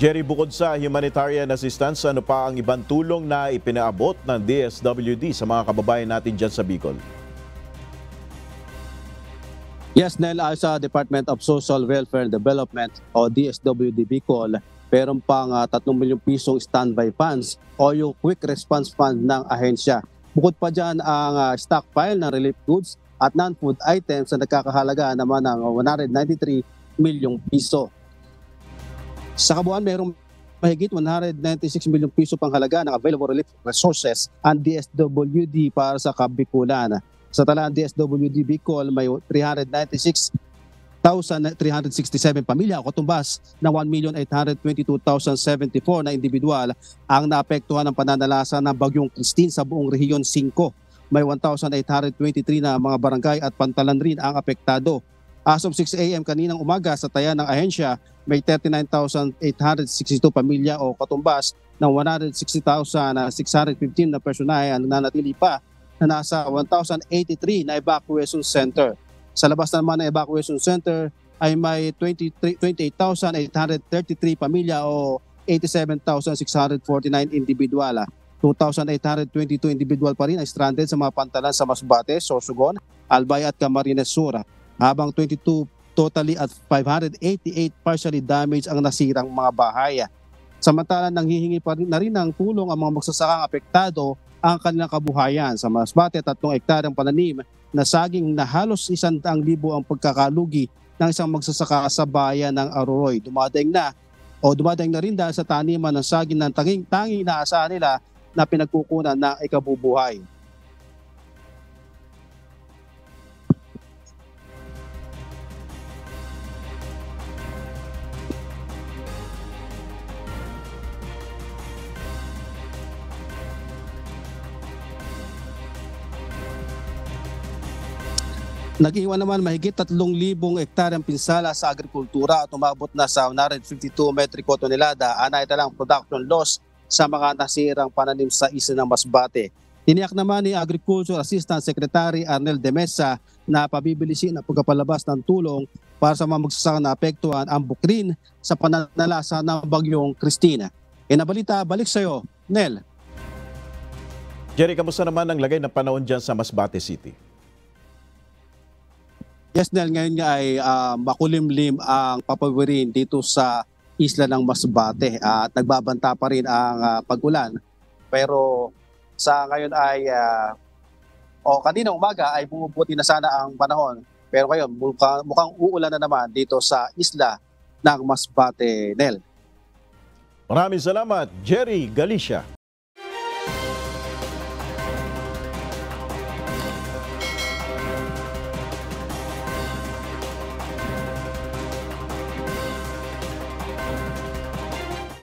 Jerry, bukod sa humanitarian assistance, ano pa ang ibang tulong na ipinaabot ng DSWD sa mga kababayan natin dyan sa Bicol? Yes, Nel, sa Department of Social Welfare and Development o DSWD Bicol, meron pang 3 milyong pisong standby funds o yung quick response fund ng ahensya. Bukod pa dyan ang stockpile ng relief goods at non-food items na nagkakahalaga naman ng 193 milyong piso. Sa kabuuan, mayroong mahigit 196 milyong piso pang halaga ng available relief resources ang DSWD para sa Kabikulan. Sa talaan DSWD Bicol, may 396,367 pamilya o katumbas na 1,822,074 na individual ang naapektuhan ng pananalasa ng Bagyong Christine sa buong Rehiyon 5. May 1,823 na mga barangay at pantalan rin ang apektado. As of 6 a.m. kaninang umaga sa taya ng ahensya, may 39,862 pamilya o katumbas ng 160,615 na personahe ang nanatili pa na nasa 1,083 na evacuation center. Sa labas naman ng evacuation center ay may 28,833 pamilya o 87,649 individual. 2,822 individual pa rin ay stranded sa mga pantalan sa Masbate, Sorsogon, Albay at Camarines Sur. Habang 22 totally at 588 partially damaged ang nasirang mga bahay. Samantalang nanghihingi pa rin na rin ng tulong ang mga magsasakang apektado ang kanilang kabuhayan. Sa Masbate, 3 hektaryang pananim na saging na halos 100,000 ang pagkakalugi ng isang magsasaka sa bayan ng Aroroy. Dumadaing na rin dahil sa taniman ng saging ng tanging inaasahan nila na pinagkukunan ng ikabubuhay. Nag-iwan naman mahigit 3,000 hektaryang pinsala sa agrikultura at umabot na sa 152 metriko tonelada ang naitalang production loss sa mga nasirang pananim sa isla ng Masbate. Tiniyak naman ni Agriculture Assistant Secretary Arnel de Mesa na pabibilisin ang pagpapalabas ng tulong para sa mga magsasaka na apektuhan ang bukrin sa pananalasa ng Bagyong Christine. Inabalita, balik sa iyo, Nel. Jerry, kamusta naman ang lagay ng panahon dyan sa Masbate City? Yes, Nel, ngayon nga ay makulimlim ang papawirin dito sa isla ng Masbate at nagbabanta pa rin ang pag-ulan. Pero sa ngayon ay kaninang umaga ay bumubuti na sana ang panahon. Pero ngayon mukhang uulan na naman dito sa isla ng Masbate, Nel. Maraming salamat, Jerry Galicia.